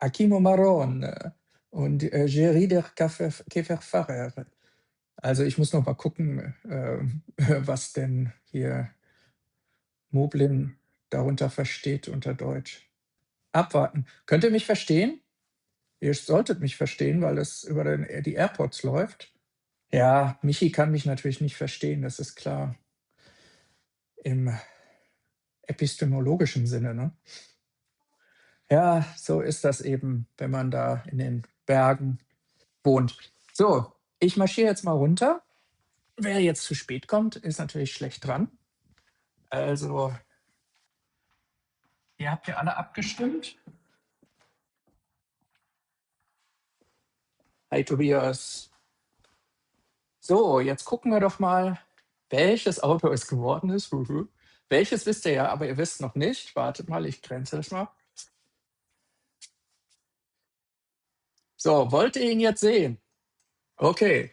Akimo Maron und Jerry der Käferfahrer. Also ich muss noch mal gucken, was denn hier Moblin darunter versteht unter Deutsch. Abwarten. Könnt ihr mich verstehen? Ihr solltet mich verstehen, weil es über die AirPods läuft. Ja, Michi kann mich natürlich nicht verstehen, das ist klar. Im epistemologischen Sinne, ne? Ja, so ist das eben, wenn man da in den Bergen wohnt. So, ich marschiere jetzt mal runter. Wer jetzt zu spät kommt, ist natürlich schlecht dran. Also, ihr habt ja alle abgestimmt. Hi Tobias. So, jetzt gucken wir doch mal, welches Auto es geworden ist. Welches wisst ihr ja, aber ihr wisst noch nicht. Wartet mal, ich grenze das mal. So, wollt ihr ihn jetzt sehen? Okay,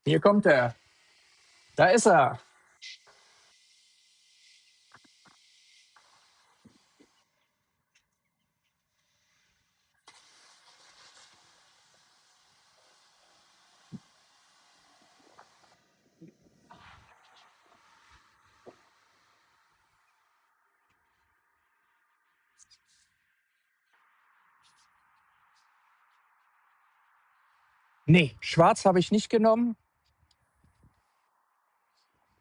hier kommt er. Da ist er. Nee, schwarz habe ich nicht genommen,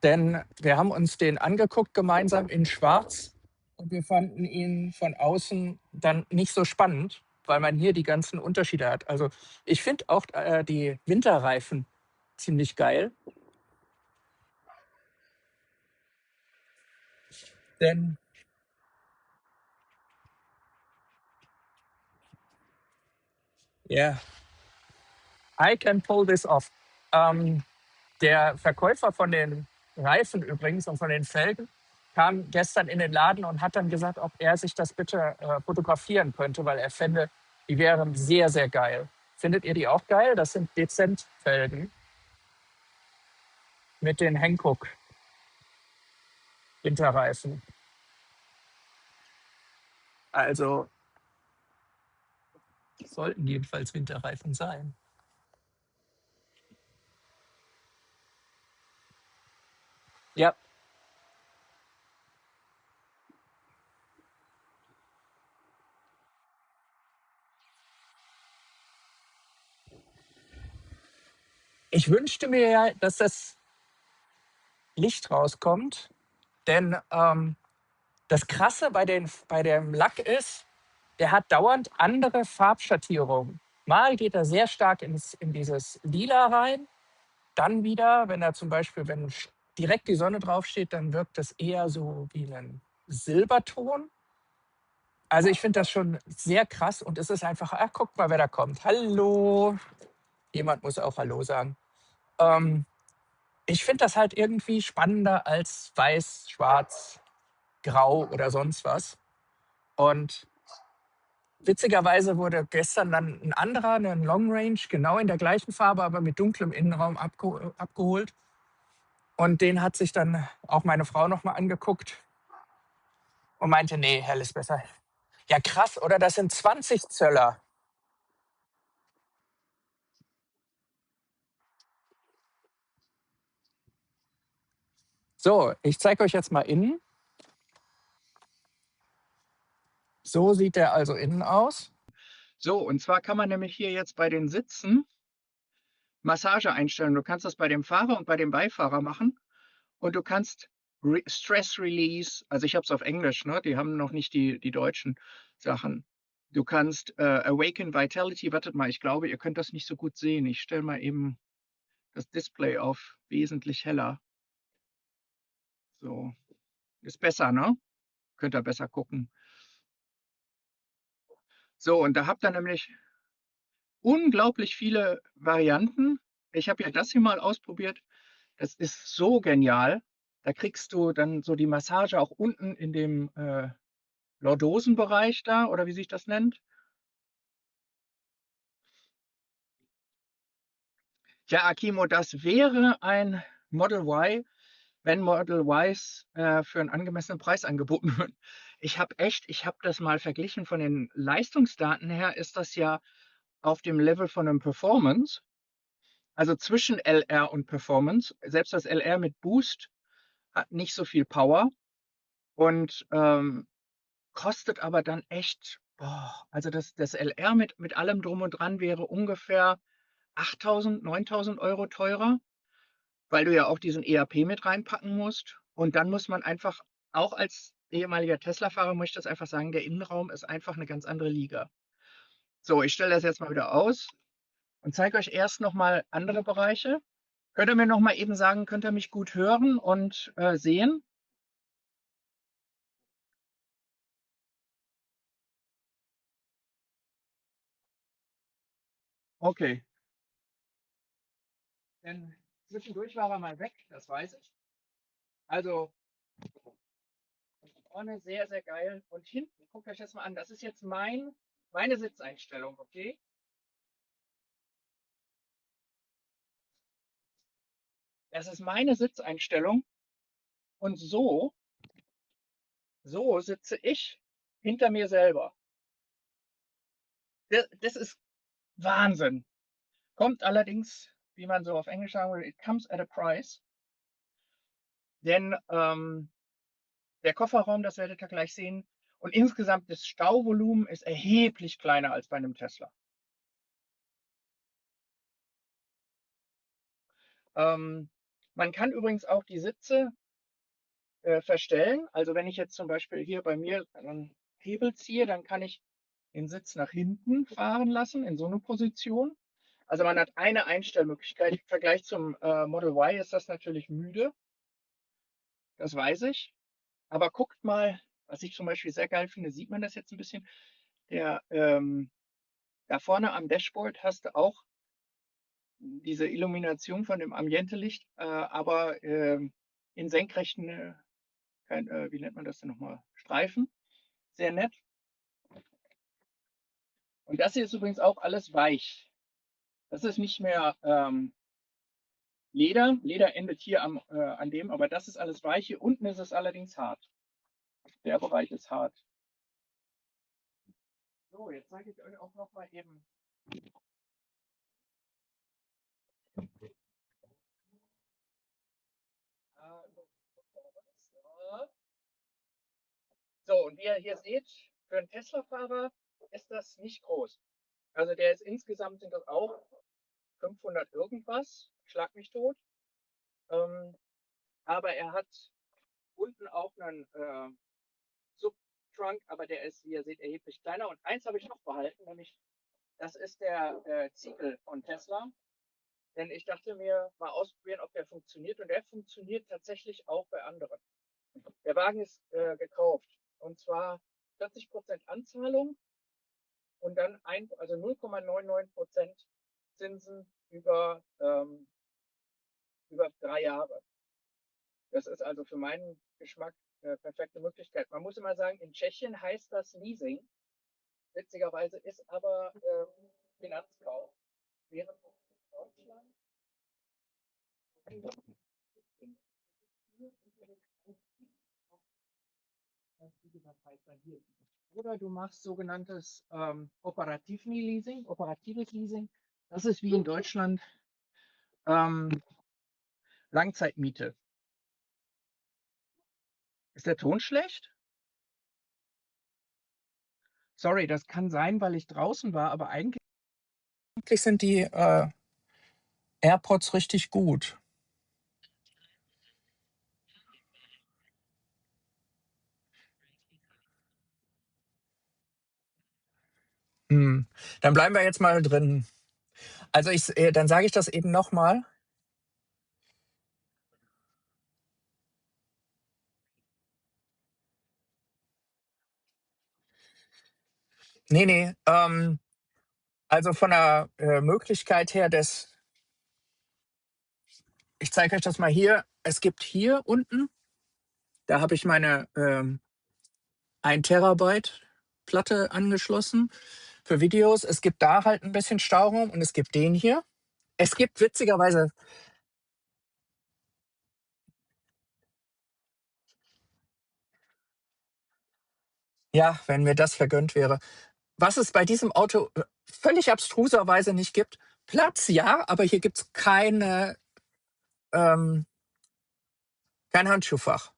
denn wir haben uns den angeguckt gemeinsam in schwarz und wir fanden ihn von außen dann nicht so spannend, weil man hier die ganzen Unterschiede hat. Also ich finde auch die Winterreifen ziemlich geil, denn yeah, I can pull this off. Ähm, Der Verkäufer von den Reifen übrigens und von den Felgen kam gestern in den Laden und hat dann gesagt, ob er sich das bitte fotografieren könnte, weil er fände, die wären sehr, sehr geil. Findet ihr die auch geil? Das sind Dezent-Felgen mit den Hankook-Winterreifen. Also sollten jedenfalls Winterreifen sein. Ja, ich wünschte mir ja, dass das Licht rauskommt, denn das Krasse bei dem Lack ist, der hat dauernd andere Farbschattierungen. Mal geht er sehr stark in dieses Lila rein, dann wieder, wenn er zum Beispiel, wenn direkt die Sonne draufsteht, dann wirkt das eher so wie ein Silberton. Also ich finde das schon sehr krass und es ist einfach, ach, guck mal, wer da kommt. Hallo. Jemand muss auch Hallo sagen. Ähm, Ich finde das halt irgendwie spannender als weiß, schwarz, grau oder sonst was. Und witzigerweise wurde gestern dann ein anderer, ein Long Range, genau in der gleichen Farbe, aber mit dunklem Innenraum abgeholt. Und den hat sich dann auch meine Frau nochmal angeguckt und meinte, nee, hell ist besser. Ja, krass, oder? Das sind 20 Zöller. So, ich zeige euch jetzt mal innen. So sieht der also innen aus. So, und zwar kann man nämlich hier jetzt bei den Sitzen Massage einstellen. Du kannst das bei dem Fahrer und bei dem Beifahrer machen. Und du kannst Stress Release, also ich habe es auf Englisch, ne? Die haben noch nicht die deutschen Sachen. Du kannst Awaken Vitality, wartet mal, ich glaube, ihr könnt das nicht so gut sehen. Ich stelle mal eben das Display auf wesentlich heller. So, ist besser, ne? Könnt ihr besser gucken. So, und da habt ihr nämlich unglaublich viele Varianten. Ich habe ja das hier mal ausprobiert. Das ist so genial. Da kriegst du dann so die Massage auch unten in dem Lordosenbereich da oder wie sich das nennt. Ja, Akimo, das wäre ein Model Y, wenn Model Ys für einen angemessenen Preis angeboten würden. ich habe das mal verglichen von den Leistungsdaten her, ist das ja auf dem Level von einem Performance, also zwischen LR und Performance. Selbst das LR mit Boost hat nicht so viel Power und kostet aber dann echt, boah, also das LR mit allem drum und dran wäre ungefähr 8.000, 9.000 € teurer, weil du ja auch diesen EAP mit reinpacken musst. Und dann muss man einfach, auch als ehemaliger Tesla-Fahrer, muss ich das einfach sagen, der Innenraum ist einfach eine ganz andere Liga. So, ich stelle das jetzt mal wieder aus und zeige euch erst nochmal andere Bereiche. Könnt ihr mir noch mal eben sagen, könnt ihr mich gut hören und sehen? Okay, denn zwischendurch war er mal weg, das weiß ich. Also vorne sehr, sehr geil. Und hinten, guckt euch das mal an, das ist jetzt meine Sitzeinstellung, okay? Das ist meine Sitzeinstellung und so sitze ich hinter mir selber. Das ist Wahnsinn. Kommt allerdings, wie man so auf Englisch sagen würde, it comes at a price. Denn der Kofferraum, das werdet ihr gleich sehen, und insgesamt das Stauvolumen ist erheblich kleiner als bei einem Tesla. Man kann übrigens auch die Sitze verstellen. Also wenn ich jetzt zum Beispiel hier bei mir einen Hebel ziehe, dann kann ich den Sitz nach hinten fahren lassen in so eine Position. Also man hat eine Einstellmöglichkeit. Im Vergleich zum Model Y ist das natürlich müde, das weiß ich. Aber guckt mal, was ich zum Beispiel sehr geil finde, sieht man das jetzt ein bisschen. Der, da vorne am Dashboard hast du auch diese Illumination von dem Ambiente-Licht, aber in senkrechten, wie nennt man das denn nochmal? Streifen. Sehr nett. Und das hier ist übrigens auch alles weich. Das ist nicht mehr Leder. Leder endet hier an dem, aber das ist alles weich. Hier unten ist es allerdings hart. Der Bereich ist hart. So, jetzt zeige ich euch auch noch mal eben. So, und wie ihr hier seht, für einen Tesla-Fahrer ist das nicht groß. Also der ist insgesamt sind das auch 500 irgendwas, schlag mich tot. Ähm, aber er hat unten auch einen Subtrunk, aber der ist, wie ihr seht, erheblich kleiner. Und eins habe ich noch behalten, nämlich das ist der Ziegel von Tesla. Denn ich dachte mir, mal ausprobieren, ob der funktioniert. Und der funktioniert tatsächlich auch bei anderen. Der Wagen ist gekauft. Und zwar 40% Anzahlung und dann also 0,99% Zinsen über 3 Jahre. Das ist also für meinen Geschmack eine perfekte Möglichkeit. Man muss immer sagen, in Tschechien heißt das Leasing. Witzigerweise ist aber Finanzkauf. Während in Deutschland oder du machst sogenanntes operatives Leasing. Das ist wie in Deutschland ähm, Langzeitmiete. Ist der Ton schlecht? Sorry, das kann sein, weil ich draußen war, aber eigentlich sind die AirPods richtig gut. Hm. Dann bleiben wir jetzt mal drin. Also dann sage ich das eben nochmal. Nee, nee. Also von der Möglichkeit her ich zeige euch das mal hier. Es gibt hier unten, da habe ich meine 1 Terabyte Platte angeschlossen für Videos. Es gibt da halt ein bisschen Stauraum und es gibt den hier. Es gibt witzigerweise, Ja, wenn mir das vergönnt wäre. Was es bei diesem Auto, völlig abstruserweise nicht gibt: Platz ja, aber hier gibt's ähm kein Handschuhfach.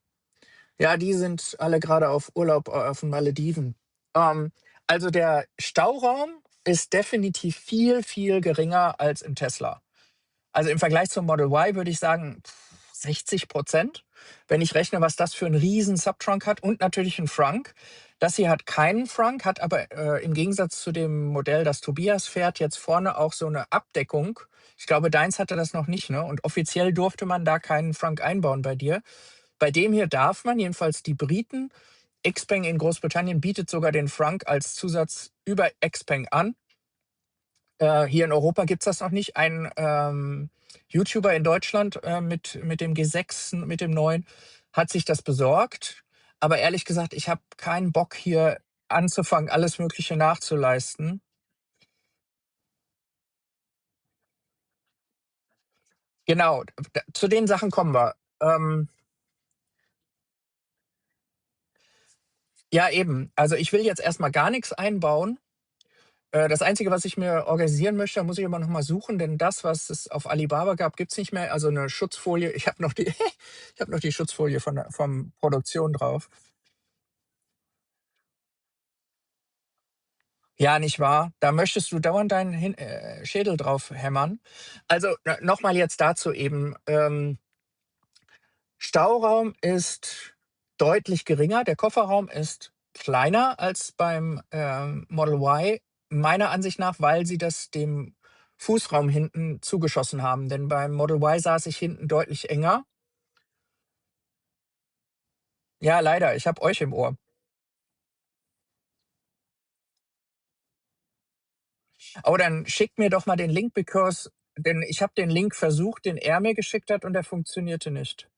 Ja, die sind alle gerade auf Urlaub, auf den Malediven. Also, der Stauraum ist definitiv viel, viel geringer als im Tesla. Also, im Vergleich zum Model Y würde ich sagen, 60, wenn ich rechne, was das für 'n riesen Subtrunk hat und natürlich 'n Frunk. Das hier hat keinen Frunk, hat aber, im Gegensatz zu dem Modell, das Tobias fährt, jetzt vorne auch so 'ne Abdeckung. Ich glaube, deins hatte das noch nicht, ne? Und offiziell durfte man da keinen Frunk einbauen bei dir. Bei dem hier darf man, jedenfalls die Briten. Xpeng in Großbritannien bietet sogar den Frunk als Zusatz über Xpeng an. Hier in Europa gibt's das noch nicht. Ein, YouTuber in Deutschland, mit dem G6, mit dem neuen, hat sich das besorgt. Aber ehrlich gesagt, ich habe keinen Bock, hier anzufangen, alles Mögliche nachzuleisten. Genau, zu den Sachen kommen wir. Ja, eben. Also, ich will jetzt erst mal gar nix einbauen. Das Einzige, was ich mir organisieren möchte, da muss ich aber noch mal suchen, denn das, was es auf Alibaba gab, gibt's nicht mehr. Also 'ne Schutzfolie. Ich habe noch die ich habe noch die Schutzfolie von der vom Produktion drauf. Ja, nicht wahr? Da möchtest du dauernd deinen Schädel drauf hämmern. Also, noch mal jetzt dazu eben, Stauraum ist deutlich geringer. Der Kofferraum ist kleiner als beim, Model Y, meiner Ansicht nach, weil sie das dem Fußraum hinten zugeschossen haben. Denn beim Model Y saß ich hinten deutlich enger. Ja, leider, ich habe euch im Ohr. Aber dann schickt mir doch mal den Link, denn ich habe den Link versucht, den er mir geschickt hat, und der funktionierte nicht.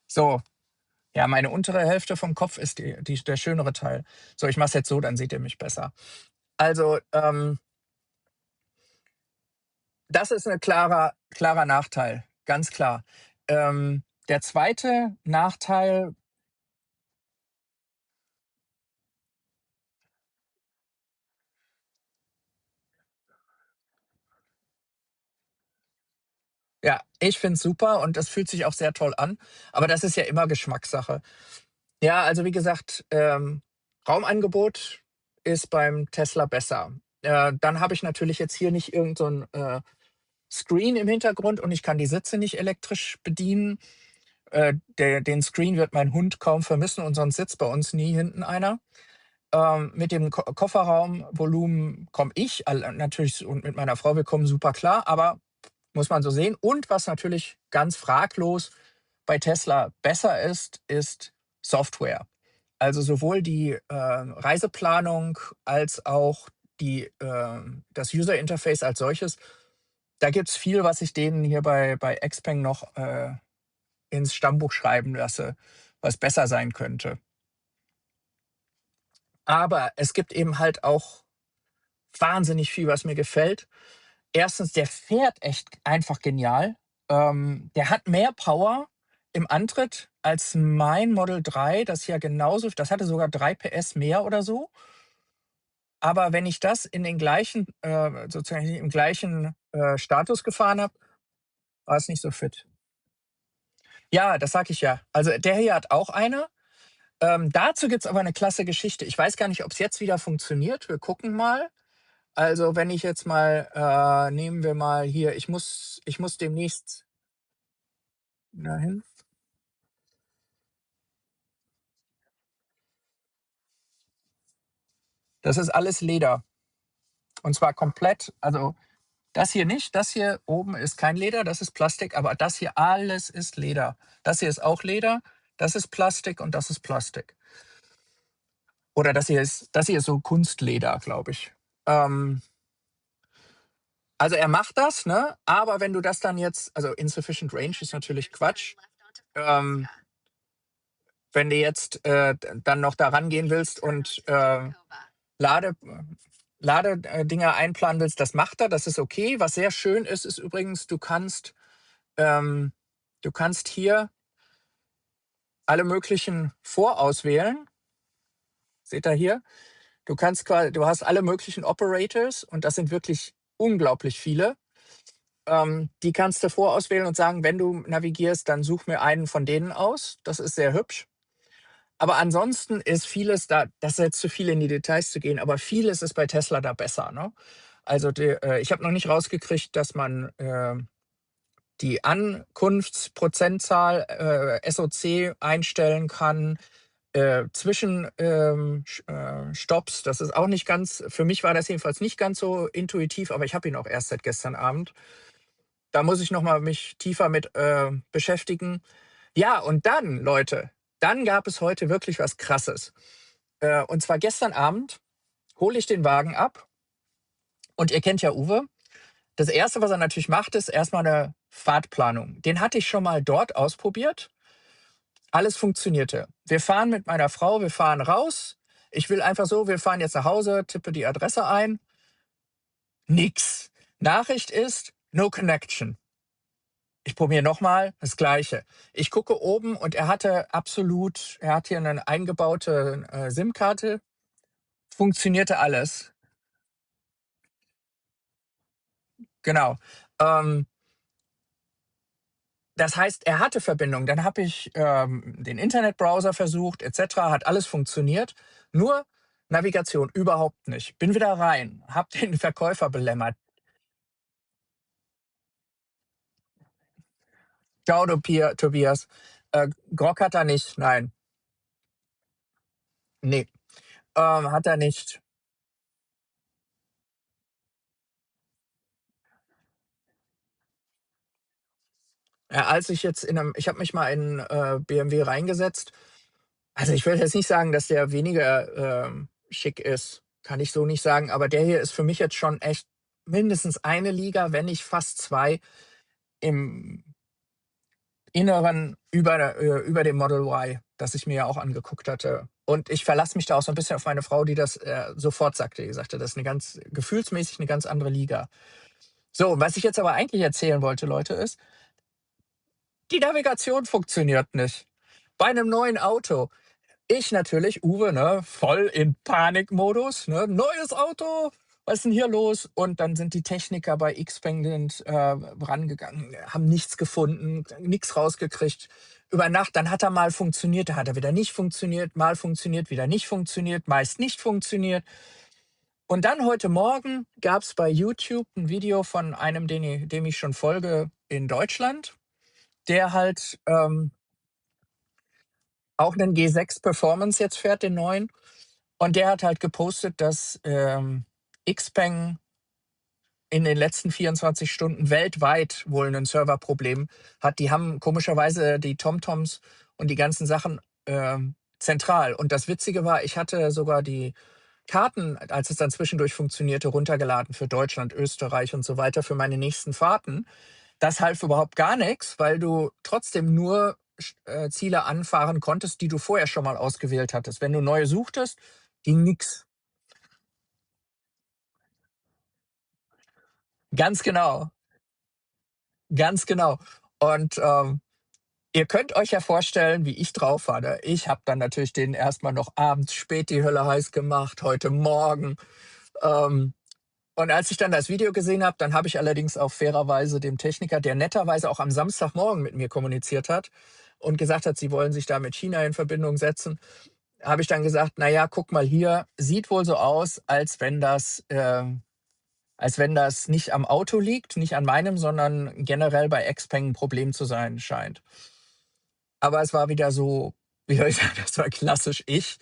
So, ja, meine untere Hälfte vom Kopf ist der schönere Teil. So, ich mache es jetzt so, dann seht ihr mich besser. Also, das ist 'ne klarer Nachteil, ganz klar. Der zweite Nachteil, ja, ich finde es super und das fühlt sich auch sehr toll an, aber das ist ja immer Geschmackssache. Ja, also wie gesagt, Raumangebot ist beim Tesla besser. Dann habe ich natürlich jetzt hier nicht irgend so 'n, Screen im Hintergrund und ich kann die Sitze nicht elektrisch bedienen. Den Screen wird mein Hund kaum vermissen und sonst sitzt bei uns nie hinten einer. Mit dem Kofferraumvolumen komme ich natürlich, und mit meiner Frau, wir kommen super klar, aber muss man so sehen. Und was natürlich ganz fraglos bei Tesla besser ist, ist Software. Also sowohl die Reiseplanung als auch das User Interface als solches. Da gibt's viel, was ich denen hier bei Xpeng noch ins Stammbuch schreiben lasse, was besser sein könnte. Aber es gibt eben halt auch wahnsinnig viel, was mir gefällt. Erstens, der fährt echt einfach genial. Der hat mehr Power im Antritt als mein Model 3, das hatte sogar 3 PS mehr oder so. Aber wenn ich das in den gleichen sozusagen im gleichen, Status gefahren habe, war es nicht so fit. Ja, das sage ich ja. Also, der hier hat auch eine. Dazu gibt's aber eine klasse Geschichte. Ich weiß gar nicht, ob es jetzt wieder funktioniert. Wir gucken mal. Also, wenn ich jetzt mal nehmen wir mal hier, ich muss demnächst dahin. Das ist alles Leder, und zwar komplett. Also, das hier nicht. Das hier oben ist kein Leder, das ist Plastik, aber das hier alles ist Leder. Das hier ist auch Leder, das ist Plastik und das ist Plastik. Oder das hier ist so Kunstleder, glaube ich. Ähm, also, er macht das, ne? Aber wenn du das dann jetzt, also, insufficient range ist natürlich Quatsch. Ähm, wenn du jetzt, dann noch da rangehen willst und, Lade Dinger einplanen willst, das macht er, das ist okay. Was sehr schön ist, ist übrigens, ähm, du kannst hier alle möglichen vorauswählen. Seht ihr hier? Du hast alle möglichen Operators und das sind wirklich unglaublich viele. Die kannst du vorauswählen und sagen, wenn du navigierst, dann such mir einen von denen aus. Das ist sehr hübsch. Aber ansonsten ist vieles da, das ist jetzt zu viel in die Details zu gehen, aber vieles ist bei Tesla da besser. Ne? Also ich habe noch nicht rausgekriegt, dass man die Ankunftsprozentzahl SOC einstellen kann zwischen Stops. Das ist auch nicht ganz, für mich war das jedenfalls nicht ganz so intuitiv, aber ich habe ihn auch erst seit gestern Abend. Da muss ich noch mal mich tiefer mit beschäftigen. Ja, und dann, Leute, dann gab es heute wirklich was Krasses. Und zwar gestern Abend hole ich den Wagen ab und ihr kennt ja Uwe. Das Erste, was er natürlich macht, ist erstmal eine Fahrtplanung. Den hatte ich schon mal dort ausprobiert. Alles funktionierte. Wir fahren mit meiner Frau, wir fahren raus. Ich will einfach so, wir fahren jetzt nach Hause, tippe die Adresse ein. Nix. Nachricht ist, no connection. Ich probiere nochmal das Gleiche. Ich gucke oben und er hat hier eine eingebaute SIM-Karte. Funktionierte alles. Genau. Ähm, Das heißt, er hatte Verbindung. Dann habe ich den Internetbrowser versucht, etc. Hat alles funktioniert. Nur Navigation überhaupt nicht. Bin wieder rein, habe den Verkäufer belämmert. Ciao, Tobias. Grog hat er nicht. Nein, nee, hat er nicht. Als ich jetzt ich habe mich mal in BMW reingesetzt. Also ich will jetzt nicht sagen, dass der weniger schick ist. Kann ich so nicht sagen. Aber der hier ist für mich jetzt schon echt mindestens eine Liga, wenn nicht fast zwei im Inneren über dem Model Y, das ich mir ja auch angeguckt hatte. Und ich verlasse mich da auch so ein bisschen auf meine Frau, die das sofort sagte. Die sagte, das ist gefühlsmäßig eine ganz andere Liga. So, was ich jetzt aber eigentlich erzählen wollte, Leute, ist, die Navigation funktioniert nicht. Bei einem neuen Auto. Ich natürlich, Uwe, ne, voll in Panikmodus, ne, neues Auto, was ist denn hier los? Und dann sind die Techniker bei Xpeng rangegangen, haben nichts gefunden, nichts rausgekriegt. Über Nacht, dann hat er mal funktioniert, dann hat er wieder nicht funktioniert, mal funktioniert, wieder nicht funktioniert, meist nicht funktioniert. Und dann heute Morgen gab es bei YouTube ein Video von einem, dem ich schon folge in Deutschland, der halt auch einen G6 Performance jetzt fährt, den neuen. Und der hat halt gepostet, dass Xpeng in den letzten 24 Stunden weltweit wohl ein Serverproblem hat. Die haben komischerweise die TomToms und die ganzen Sachen zentral. Und das Witzige war, ich hatte sogar die Karten, als es dann zwischendurch funktionierte, runtergeladen für Deutschland, Österreich und so weiter für meine nächsten Fahrten. Das half überhaupt gar nichts, weil du trotzdem nur Ziele anfahren konntest, die du vorher schon mal ausgewählt hattest. Wenn du neue suchtest, ging nix. Ganz genau, ganz genau. Und ihr könnt euch ja vorstellen, wie ich drauf war. Ne? Ich habe dann natürlich den erstmal noch abends spät die Hölle heiß gemacht, heute Morgen. Ähm, und als ich dann das Video gesehen habe, dann habe ich allerdings auch fairerweise dem Techniker, der netterweise auch am Samstagmorgen mit mir kommuniziert hat und gesagt hat, sie wollen sich da mit China in Verbindung setzen, habe ich dann gesagt, naja, guck mal hier, sieht wohl so aus, als wenn das nicht am Auto liegt, nicht an meinem, sondern generell bei Xpeng ein Problem zu sein scheint. Aber es war wieder so, wie soll ich sagen, das war klassisch ich.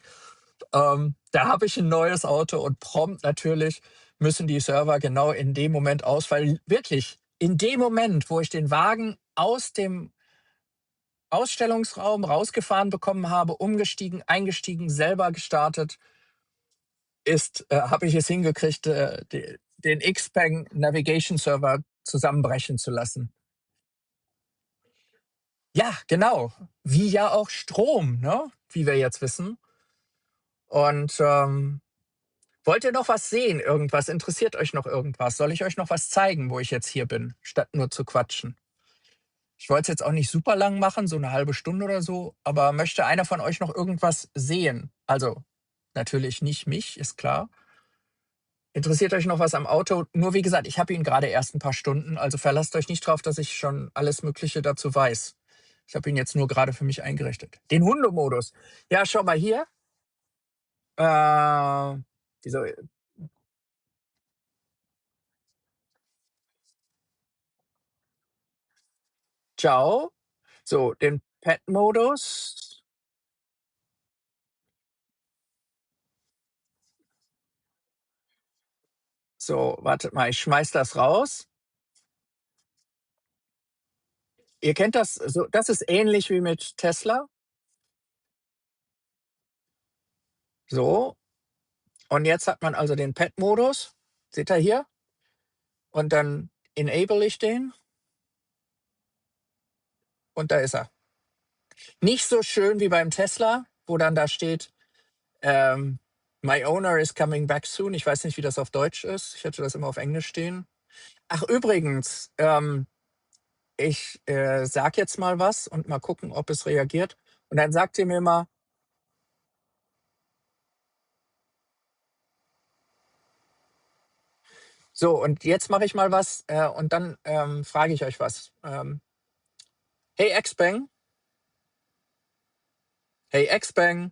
Da habe ich ein neues Auto und prompt natürlich müssen die Server genau in dem Moment ausfallen. Wirklich, in dem Moment, wo ich den Wagen aus dem Ausstellungsraum rausgefahren bekommen habe, umgestiegen, eingestiegen, selber gestartet, habe ich es hingekriegt, den Xpeng Navigation Server zusammenbrechen zu lassen. Ja, genau. Wie ja auch Strom, ne? Wie wir jetzt wissen. Und wollt ihr noch was sehen? Irgendwas? Interessiert euch noch irgendwas? Soll ich euch noch was zeigen, wo ich jetzt hier bin, statt nur zu quatschen? Ich wollte es jetzt auch nicht super lang machen, so eine halbe Stunde oder so, aber möchte einer von euch noch irgendwas sehen? Also, natürlich nicht mich, ist klar. Interessiert euch noch was am Auto? Nur wie gesagt, ich habe ihn gerade erst ein paar Stunden, also verlasst euch nicht drauf, dass ich schon alles Mögliche dazu weiß. Ich habe ihn jetzt nur gerade für mich eingerichtet. Den Hundemodus. Ja, schau mal hier. Wieso ciao. So, den Pet-Modus. So, wartet mal, ich schmeiß das raus. Ihr kennt das so, das ist ähnlich wie mit Tesla. So, und jetzt hat man also den Pet-Modus. Seht ihr hier? Und dann enable ich den und da ist er. Nicht so schön wie beim Tesla, wo dann da steht, ähm, My owner is coming back soon. Ich weiß nicht, wie das auf Deutsch ist. Ich hatte das immer auf Englisch stehen. Ach, übrigens, ich sag jetzt mal was und mal gucken, ob es reagiert. Und dann sagt ihr mir mal, so, und jetzt mache ich mal was und dann frage ich euch was. Hey Xbang, hey Xbang,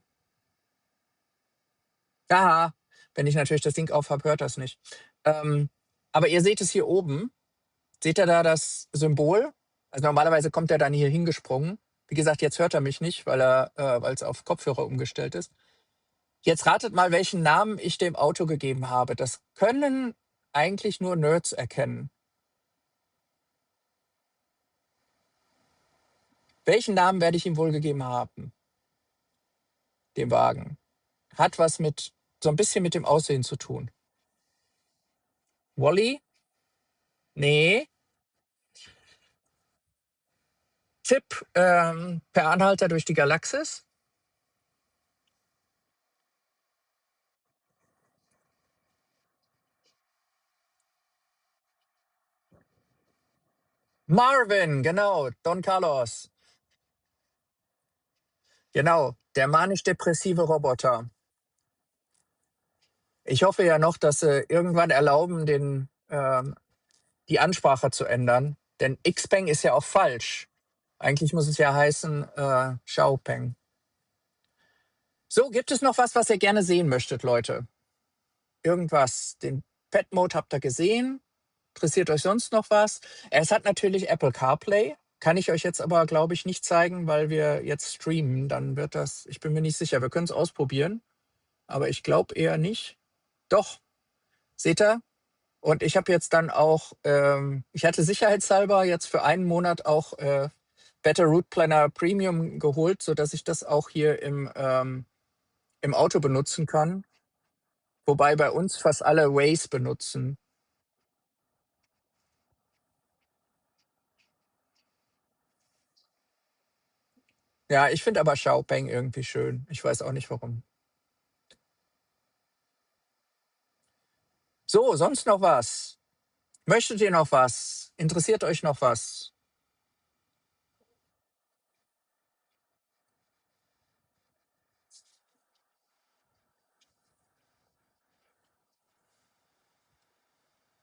ja, wenn ich natürlich das Ding auf habe, hört das nicht. Aber ihr seht es hier oben. Seht ihr da das Symbol? Also normalerweise kommt er dann hier hingesprungen. Wie gesagt, jetzt hört er mich nicht, weil es auf Kopfhörer umgestellt ist. Jetzt ratet mal, welchen Namen ich dem Auto gegeben habe. Das können eigentlich nur Nerds erkennen. Welchen Namen werde ich ihm wohl gegeben haben, dem Wagen? Hat was mit so ein bisschen mit dem Aussehen zu tun. Wally? Nee. Tipp per Anhalter durch die Galaxis. Marvin, genau, Don Carlos. Genau, der manisch-depressive Roboter. Ich hoffe ja noch, dass sie irgendwann erlauben, die Ansprache zu ändern. Denn Xpeng ist ja auch falsch. Eigentlich muss es ja heißen Xiaopeng. So, gibt es noch was, was ihr gerne sehen möchtet, Leute? Irgendwas? Den Pet-Mode habt ihr gesehen. Interessiert euch sonst noch was? Es hat natürlich Apple CarPlay. Kann ich euch jetzt aber, glaube ich, nicht zeigen, weil wir jetzt streamen. Dann wird das, ich bin mir nicht sicher. Wir können es ausprobieren, aber ich glaube eher nicht. Doch, seht ihr? Und ich habe jetzt dann auch, ich hatte sicherheitshalber jetzt für einen Monat auch Better Route Planner Premium geholt, sodass ich das auch hier im Auto benutzen kann. Wobei bei uns fast alle Waze benutzen. Ja, ich finde aber Xiaopeng irgendwie schön. Ich weiß auch nicht warum. So, sonst noch was? Möchtet ihr noch was? Interessiert euch noch was?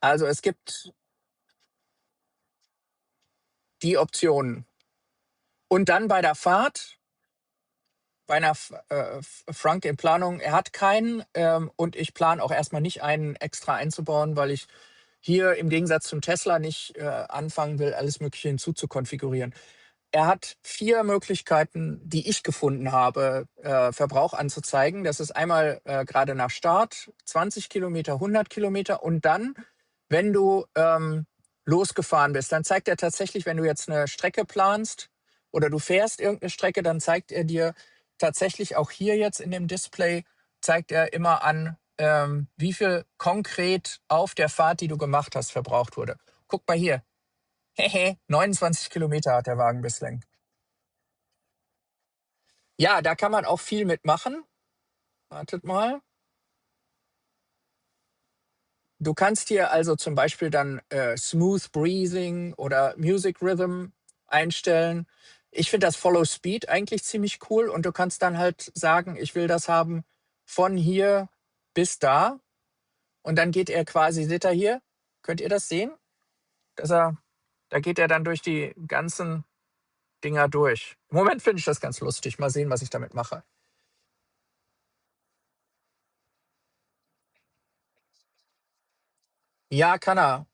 Also es gibt die Optionen. Und dann bei der Fahrt, bei einer Frank in Planung, er hat keinen und ich plane auch erstmal nicht einen extra einzubauen, weil ich hier im Gegensatz zum Tesla nicht anfangen will, alles Mögliche hinzuzukonfigurieren. Er hat 4 Möglichkeiten, die ich gefunden habe, Verbrauch anzuzeigen. Das ist einmal gerade nach Start, 20 Kilometer, 100 Kilometer und dann, wenn du losgefahren bist, dann zeigt er tatsächlich, wenn du jetzt eine Strecke planst oder du fährst irgendeine Strecke, dann zeigt er dir tatsächlich auch hier jetzt in dem Display, zeigt er immer an, wie viel konkret auf der Fahrt, die du gemacht hast, verbraucht wurde. Guck mal hier. Hehe, 29 Kilometer hat der Wagen bislang. Ja, da kann man auch viel mitmachen. Wartet mal. Du kannst hier also zum Beispiel dann Smooth Breathing oder Music Rhythm einstellen. Ich finde das Follow Speed eigentlich ziemlich cool und du kannst dann halt sagen, ich will das haben von hier bis da und dann geht er quasi, seht ihr hier, könnt ihr das sehen? Dass er, da geht er dann durch die ganzen Dinger durch. Im Moment finde ich das ganz lustig. Mal sehen, was ich damit mache. Ja, kann er.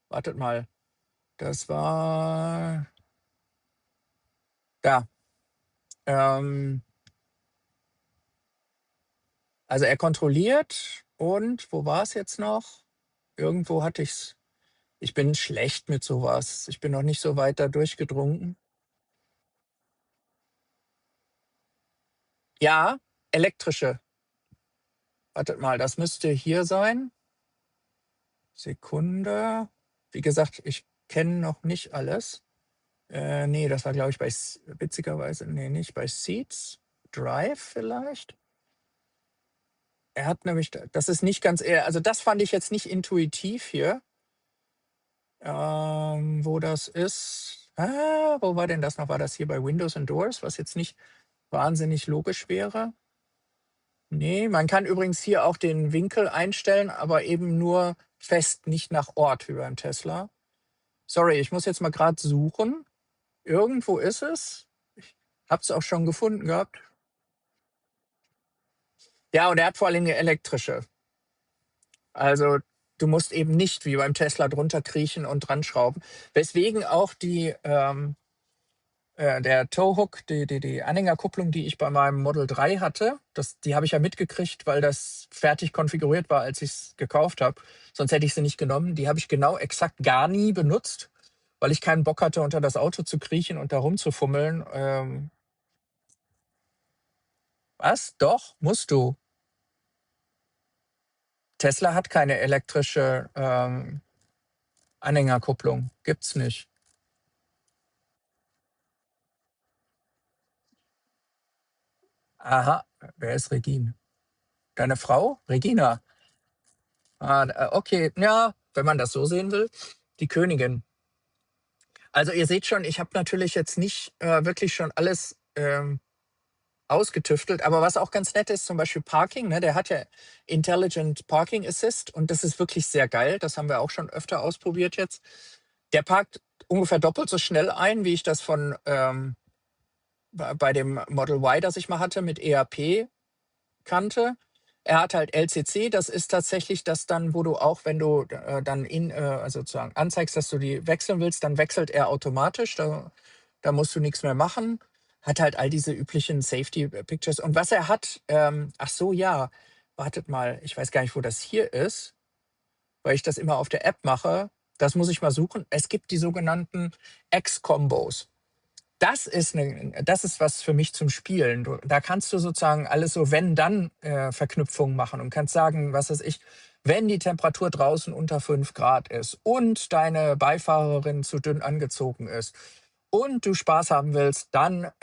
Wartet mal. Das war da. Ähm, also er kontrolliert und wo war es jetzt noch? Irgendwo hatte ich's. Ich bin schlecht mit sowas. Ich bin noch nicht so weit da durchgedrungen. Ja, elektrische. Wartet mal, das müsste hier sein. Sekunde. Wie gesagt, ich kenne noch nicht alles. Ne, das war, glaube ich, witzigerweise, nee, nicht bei Seeds. Drive vielleicht? Er hat nämlich, das ist nicht ganz, also das fand ich jetzt nicht intuitiv hier, wo das ist. Wo war denn das noch? War das hier bei Windows and Doors, was jetzt nicht wahnsinnig logisch wäre? Nee, man kann übrigens hier auch den Winkel einstellen, aber eben nur fest, nicht nach Ort wie beim Tesla. Sorry, ich muss jetzt mal gerade suchen. Irgendwo ist es. Ich habe es auch schon gefunden gehabt. Ja, und er hat vor allem eine elektrische. Also du musst eben nicht wie beim Tesla drunter kriechen und dran schrauben. Weswegen auch der Towhook, die Anhängerkupplung, die ich bei meinem Model 3 hatte, die habe ich ja mitgekriegt, weil das fertig konfiguriert war, als ich es gekauft habe. Sonst hätte ich sie nicht genommen. Die habe ich genau exakt gar nie benutzt, weil ich keinen Bock hatte, unter das Auto zu kriechen und da rumzufummeln. Was? Doch, musst du. Tesla hat keine elektrische Anhängerkupplung. Gibt's nicht. Aha, wer ist Regine? Deine Frau? Regina. Okay, ja, wenn man das so sehen will. Die Königin. Also ihr seht schon, ich habe natürlich jetzt nicht wirklich schon alles ausgetüftelt, aber was auch ganz nett ist, zum Beispiel Parking, ne, der hat ja Intelligent Parking Assist und das ist wirklich sehr geil. Das haben wir auch schon öfter ausprobiert jetzt. Der parkt ungefähr doppelt so schnell ein, wie ich das von bei dem Model Y, das ich mal hatte, mit EAP kannte. Er hat halt LCC, das ist tatsächlich das dann, wo du auch, wenn du dann also sozusagen anzeigst, dass du die wechseln willst, dann wechselt er automatisch. Da musst du nichts mehr machen. Hat halt all diese üblichen Safety Pictures. Und was er hat, ach so, ja, wartet mal, ich weiß gar nicht, wo das hier ist, weil ich das immer auf der App mache. Das muss ich mal suchen. Es gibt die sogenannten X-Combos. Das ist was für mich zum Spielen. Da kannst du sozusagen alles so Wenn-Dann-Verknüpfungen machen und kannst sagen, was weiß ich, wenn die Temperatur draußen unter 5 Grad ist und deine Beifahrerin zu dünn angezogen ist und du Spaß haben willst, dann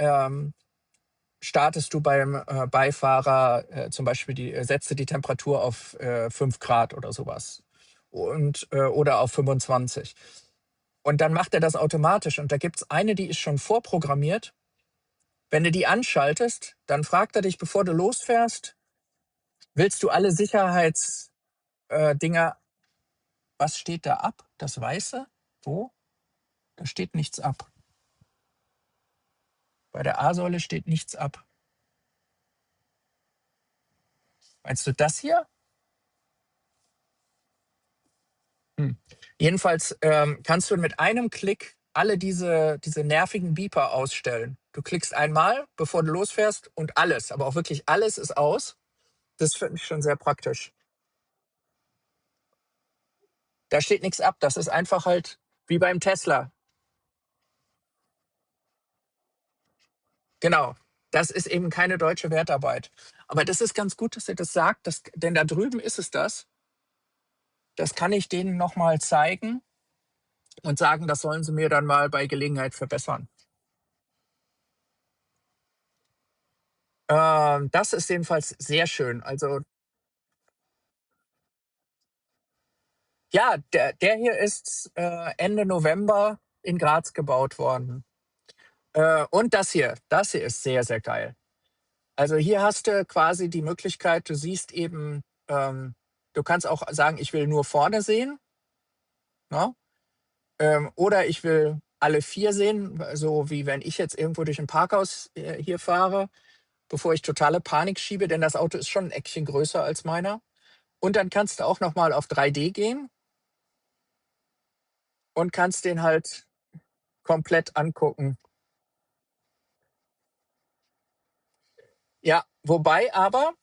startest du beim Beifahrer zum Beispiel setze die Temperatur auf 5 Grad oder sowas oder auf 25. Und dann macht er das automatisch. Und da gibt es eine, die ist schon vorprogrammiert. Wenn du die anschaltest, dann fragt er dich, bevor du losfährst, willst du alle Sicherheitsdinger, was steht da ab? Das Weiße? Wo? Da steht nichts ab. Bei der A-Säule steht nichts ab. Meinst du das hier? Hm. Jedenfalls kannst du mit einem Klick alle diese nervigen Beeper ausstellen. Du klickst einmal, bevor du losfährst und alles, aber auch wirklich alles ist aus. Das finde ich schon sehr praktisch. Da steht nichts ab. Das ist einfach halt wie beim Tesla. Genau. Das ist eben keine deutsche Wertarbeit. Aber das ist ganz gut, dass ihr das sagt, denn da drüben ist es das. Das kann ich denen nochmal zeigen und sagen, das sollen sie mir dann mal bei Gelegenheit verbessern. Das ist jedenfalls sehr schön. Also ja, der hier ist Ende November in Graz gebaut worden. Und das hier ist sehr, sehr geil. Also hier hast du quasi die Möglichkeit, du siehst eben, du kannst auch sagen, ich will nur vorne sehen, ne? Oder ich will alle 4 sehen, so wie wenn ich jetzt irgendwo durch ein Parkhaus, hier fahre, bevor ich totale Panik schiebe, denn das Auto ist schon ein Eckchen größer als meiner. Und dann kannst du auch noch mal auf 3D gehen und kannst den halt komplett angucken. Ja, wobei aber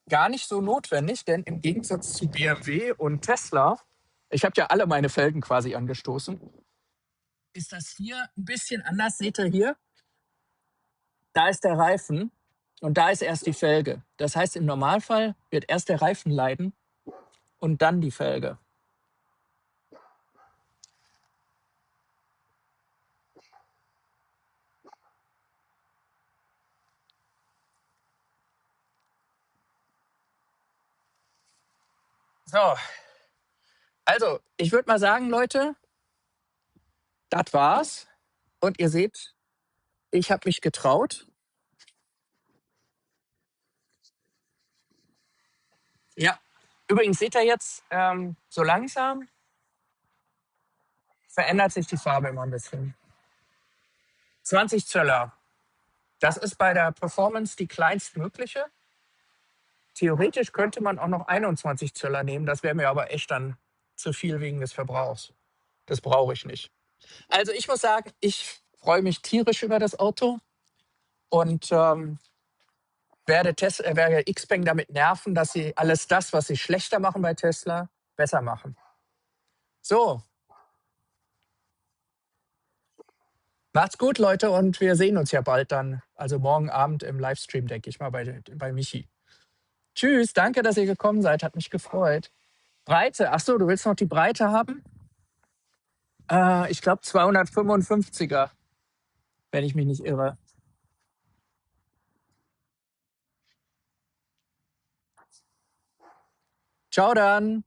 gar nicht so notwendig, denn im Gegensatz zu BMW und Tesla, ich habe ja alle meine Felgen quasi angestoßen, ist das hier ein bisschen anders. Seht ihr hier? Da ist der Reifen und da ist erst die Felge. Das heißt, im Normalfall wird erst der Reifen leiden und dann die Felge. So, also ich würde mal sagen, Leute, das war's. Und ihr seht, ich habe mich getraut. Ja. Übrigens seht ihr jetzt, so langsam verändert sich die Farbe immer ein bisschen. 20 Zöller. Das ist bei der Performance die kleinstmögliche. Theoretisch könnte man auch noch 21 Zöller nehmen. Das wäre mir aber echt dann zu viel wegen des Verbrauchs. Das brauche ich nicht. Also ich muss sagen, ich freue mich tierisch über das Auto und werde Xpeng damit nerven, dass sie alles das, was sie schlechter machen bei Tesla, besser machen. So, macht's gut, Leute, und wir sehen uns ja bald dann. Also morgen Abend im Livestream, denke ich mal, bei Michi. Tschüss, danke, dass ihr gekommen seid. Hat mich gefreut. Breite, ach so, du willst noch die Breite haben? Ich glaube 255er, wenn ich mich nicht irre. Ciao dann.